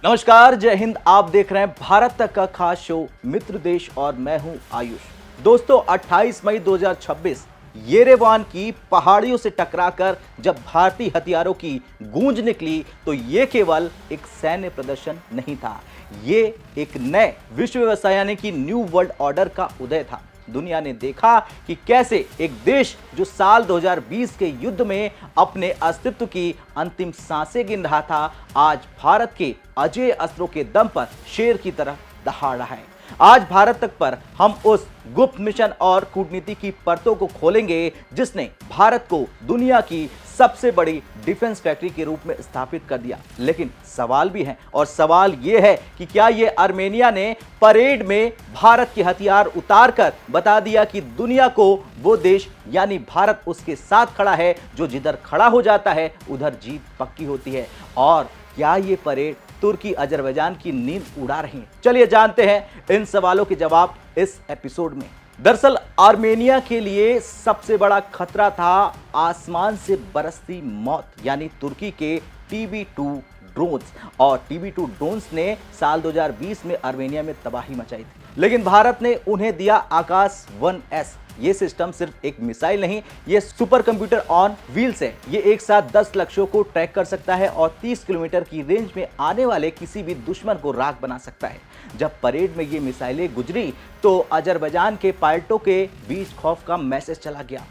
नमस्कार, जय हिंद। आप देख रहे हैं भारत तक का खास शो मित्र देश और मैं हूं आयुष। दोस्तों, 28 मई 2026 येरेवान की पहाड़ियों से टकराकर जब भारतीय हथियारों की गूंज निकली तो ये केवल एक सैन्य प्रदर्शन नहीं था, ये एक नए विश्व व्यवस्था यानी कि न्यू वर्ल्ड ऑर्डर का उदय था। दुनिया ने देखा कि कैसे एक देश जो साल 2020 के युद्ध में अपने अस्तित्व की अंतिम सांसें गिन रहा था, आज भारत के अजेय अस्त्रों के दम पर शेर की तरह दहाड़ रहा है। आज भारत तक पर हम उस गुप्त मिशन और कूटनीति की परतों को खोलेंगे जिसने भारत को दुनिया की सबसे बड़ी डिफेंस फैक्ट्री के रूप में स्थापित कर दिया। लेकिन सवाल भी है, और सवाल यह है कि क्या ये आर्मेनिया ने परेड में भारत के हथियार उतार कर बता दिया कि दुनिया को वो देश यानी भारत उसके साथ खड़ा है, जो जिधर खड़ा हो जाता है उधर जीत पक्की होती है। और क्या ये परेड तुर्की अजरबैजान की नींद उड़ा रही है? चलिए जानते हैं इन सवालों के जवाब इस एपिसोड में। दरअसल आर्मेनिया के लिए सबसे बड़ा खतरा था आसमान से बरसती मौत यानी तुर्की के TB2 ड्रोन्स। और TB2 ड्रोन्स ने साल 2020 में आर्मेनिया में तबाही मचाई थी, लेकिन भारत ने उन्हें दिया आकाश 1S। ये सिस्टम सिर्फ एक मिसाइल नहीं, ये सुपर कंप्यूटर ऑन व्हील्स है। ये एक साथ 10 लक्ष्यों को ट्रैक कर सकता है और 30 किलोमीटर की रेंज में आने वाले किसी भी दुश्मन को राख बना सकता है। जब परेड में ये मिसाइलें गुजरी तो अजरबैजान के पायलटों के बीच खौफ का मैसेज चला गया।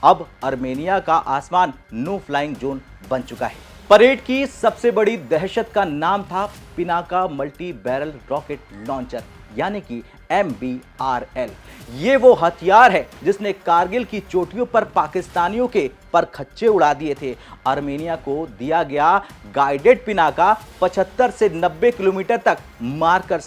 अब आर्मेनिया का आसमान नो फ्लाइंग जोन बन चुका है। परेड की सबसे बड़ी दहशत का नाम था Pinaka multi barrel rocket launcher यानी कि MBRL। ये वो हथियार है जिसने कारगिल की चोटियों पर पाकिस्तानियों के परखच्चे उड़ा दिए थे। आर्मेनिया को दिया गया गाइडेड पिनाका 75 से 90 किलोमीटर तक वार कर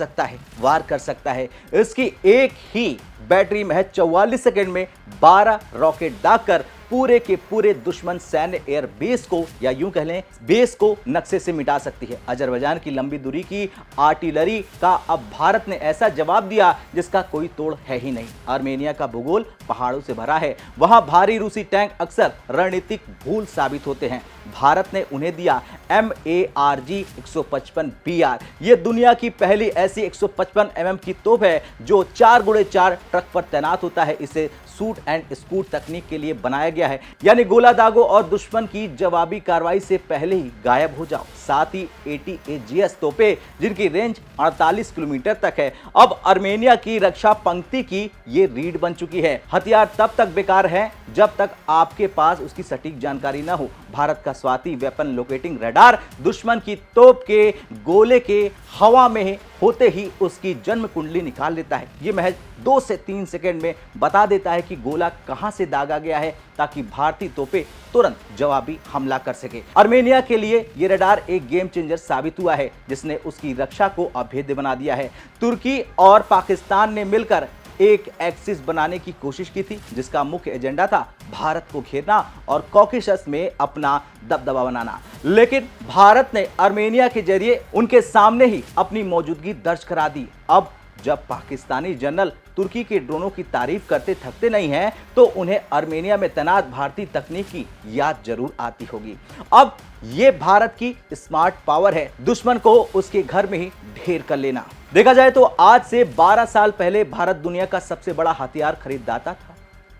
सकता है। इसकी एक ही बैटरी महज 44 सेकंड में 12 रॉकेट दागकर पूरे के पूरे दुश्मन सैन्य एयर बेस को या यूं कह लें बेस को नक्शे से मिटा सकती है। अजरबैजान की लंबी दूरी की आर्टिलरी का अब भारत ने ऐसा जवाब दिया जिसका कोई तोड़ है ही नहीं। आर्मेनिया का भूगोल पहाड़ों से भरा है, वहां भारी रूसी टैंक अक्सर रणनीतिक भूल साबित होते हैं। भारत ने उन्हें दिया MARG 155BR। ये दुनिया की पहली ऐसी 155 mm की तोप है जो 4x4 ट्रक पर तैनात होता है। इसे शूट एंड स्कूट तकनीक के लिए बनाया गया है, यानी गोला दागो और दुश्मन की जवाबी कार्रवाई से पहले ही गायब हो जाओ। साथ ही ATAGS तोपे जिनकी रेंज 48 किलोमीटर तक है। अब आर्मेनिया की रक्षा पंक्ति की ये रीढ़ बन चुकी है। हथियार तब तक बेकार है जब तक आपके पास उसकी सटीक जानकारी न हो। भारत का स्वाति वेपन लोकेटिंग रडार दुश्मन की तोप के गोले के हवा में होते ही उसकी जन्म कुंडली निकाल लेता है। यह महज 2 से 3 सेकंड में बता देता है कि गोला कहां से दागा गया है, ताकि भारतीय तोपें तुरंत जवाबी हमला कर सके। आर्मेनिया के लिए यह रडार एक गेम चेंजर साबित हुआ है, जिसने उसकी रक्षा को अभेद्य बना दिया है। तुर्की और पाकिस्तान ने मिलकर एक एक्सिस बनाने की कोशिश की थी, जिसका मुख्य एजेंडा था भारत को घेरना और कॉकेशस में अपना दबदबा बनाना। लेकिन भारत ने आर्मेनिया के जरिए उनके सामने ही अपनी मौजूदगी दर्ज करा दी। अब जब पाकिस्तानी जनरल तुर्की के ड्रोनों की तारीफ करते थकते नहीं हैं, तो उन्हें आर्मेनिया में तैनात भारतीय तकनीक की याद जरूर आती होगी। अब ये भारत की स्मार्ट पावर है, दुश्मन को उसके घर में ही ढेर कर लेना। देखा जाए तो आज से 12 साल पहले भारत दुनिया का सबसे बड़ा हथियार खरीददाता था।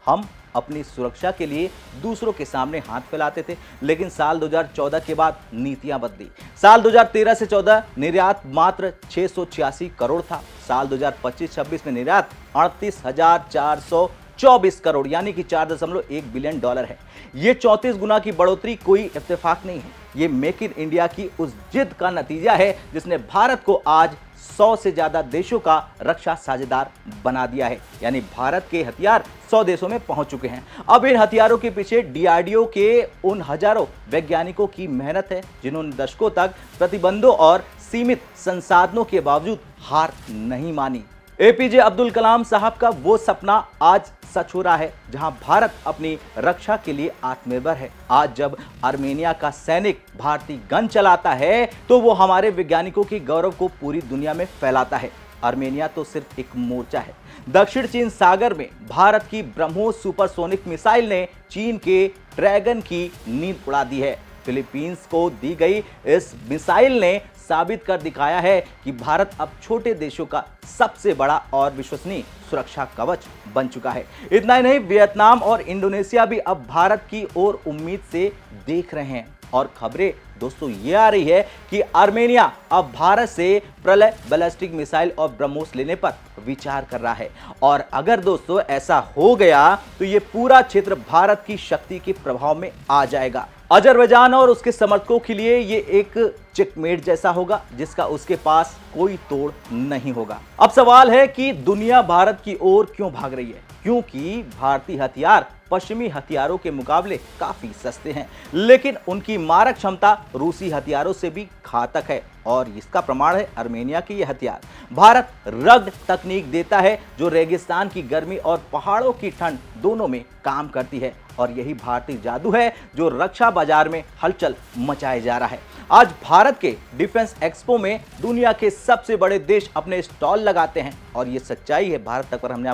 हम अपनी सुरक्षा के लिए दूसरों के सामने हाथ फैलाते थे, लेकिन साल 2014 के बाद नीतियां बदली। साल 2013 से 14 निर्यात मात्र 686 करोड़ था। साल 2025-26 में निर्यात 38,424 करोड़ यानी कि 4.1 बिलियन डॉलर है। ये 34 गुना की बढ़ोतरी कोई इत्तेफाक नहीं है, ये मेक इन इंडिया की उस जिद का नतीजा है जिसने भारत को आज 100 से ज्यादा देशों का रक्षा साझेदार बना दिया है। यानी भारत के हथियार 100 देशों में पहुंच चुके हैं। अब इन हथियारों के पीछे DRDO के उन हजारों वैज्ञानिकों की मेहनत है, जिन्होंने दशकों तक प्रतिबंधों और सीमित संसाधनों के बावजूद हार नहीं मानी। APJ अब्दुल कलाम साहब का वो सपना आज सच हो रहा है, जहां भारत अपनी रक्षा के लिए आत्मनिर्भर है। आज जब आर्मेनिया का सैनिक भारतीय गन चलाता है, तो वो हमारे वैज्ञानिकों की गौरव को पूरी दुनिया में फैलाता है। आर्मेनिया तो सिर्फ एक मोर्चा है। दक्षिण चीन सागर में भारत की ब्रह्मोस सुपरसोनिक मिसाइल ने चीन के ड्रैगन की नींद उड़ा दी है। फिलीपींस को दी गई इस मिसाइल ने साबित कर दिखाया है कि भारत अब छोटे देशों का सबसे बड़ा और विश्वसनीय सुरक्षा कवच बन चुका है। इतना ही नहीं, वियतनाम और इंडोनेशिया भी अब भारत की ओर उम्मीद से देख रहे हैं और खबरें दोस्तों ये आ रही है कि आर्मेनिया अब भारत से प्रलय बैलिस्टिक मिसाइल और ब्रह्मोस लेने पर विचार कर रहा है। और अगर दोस्तों ऐसा हो गया तो ये पूरा क्षेत्र भारत की शक्ति के प्रभाव में आ जाएगा। अजरबैजान और उसके समर्थकों के लिए ये एक चेकमेट जैसा होगा जिसका उसके पास कोई तोड़ नहीं होगा। अब सवाल है कि दुनिया भारत की ओर क्यों भाग रही है? क्योंकि भारतीय हथियार पश्चिमी हथियारों के मुकाबले काफी सस्ते हैं, लेकिन उनकी मारक क्षमता रूसी हथियारों से भी घातक है और इसका प्रमाण है आर्मेनिया के ये हथियार। भारत रग्ड तकनीक देता है जो रेगिस्तान की गर्मी और पहाड़ों की ठंड दोनों में काम करती है और यही भारतीय जादू है जो रक्षा बाजार में हलचल मचाए जा रहा है। आज भारत के डिफेंस एक्सपो में दुनिया के सबसे बड़े देश अपने स्टॉल लगाते हैं और ये सच्चाई है। भारत तक पर हमने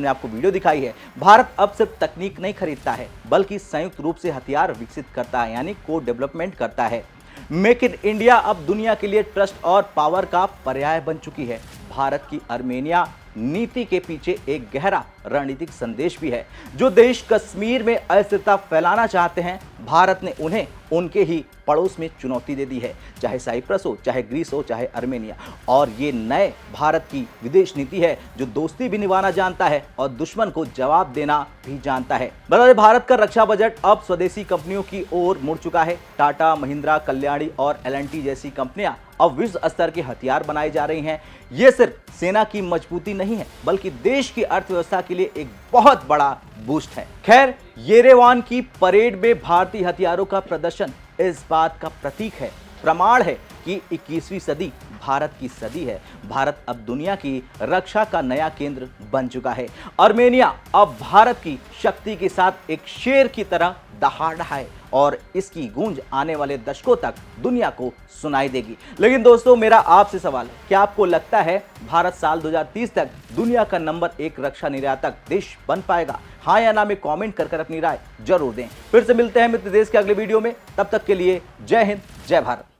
आपको वीडियो दिखाई है। भारत अब सिर्फ तकनीक नहीं खरीदता है बल्कि संयुक्त रूप से हथियार विकसित करता है, यानी को डेवलपमेंट करता है। मेक इन इंडिया अब दुनिया के लिए ट्रस्ट और पावर का पर्याय बन चुकी है। भारत की आर्मेनिया नीति के पीछे एक गहरा रणनीतिक संदेश भी है। जो देश कश्मीर में अस्थिरता फैलाना चाहते हैं, भारत ने उन्हें उनके ही पड़ोस में चुनौती दे दी है, चाहे साइप्रस हो, चाहे ग्रीस हो, चाहे आर्मेनिया। और ये नए भारत की विदेश नीति है जो दोस्ती भी निभाना जानता है और दुश्मन को जवाब देना भी जानता है। बता दें, भारत का रक्षा बजट अब स्वदेशी कंपनियों की ओर मुड़ चुका है। टाटा, महिंद्रा, कल्याणी और L&T जैसी कंपनियां अब विश्व स्तर के हथियार बनाई जा रही हैं। ये सिर्फ सेना की मजबूती नहीं है बल्कि देश की अर्थव्यवस्था के लिए एक बहुत बड़ा बूस्ट है। खैर, येरेवान की परेड में भारतीय हथियारों का प्रदर्शन इस बात का प्रतीक है, प्रमाण है कि 21वीं सदी भारत की सदी है। भारत अब दुनिया की रक्षा का नया केंद्र बन चुका है। आर्मेनिया अब भारत की शक्ति के साथ एक शेर की तरह दहाड़ रहा है और इसकी गूंज आने वाले दशकों तक दुनिया को सुनाई देगी। लेकिन दोस्तों, मेरा आपसे सवाल है, क्या आपको लगता है भारत साल 2030 तक दुनिया का नंबर 1 रक्षा निर्यातक देश बन पाएगा? हाँ या ना में कमेंट कर अपनी राय जरूर दें। फिर से मिलते हैं मित्र देश के अगले वीडियो में। तब तक के लिए जय हिंद, जय भारत।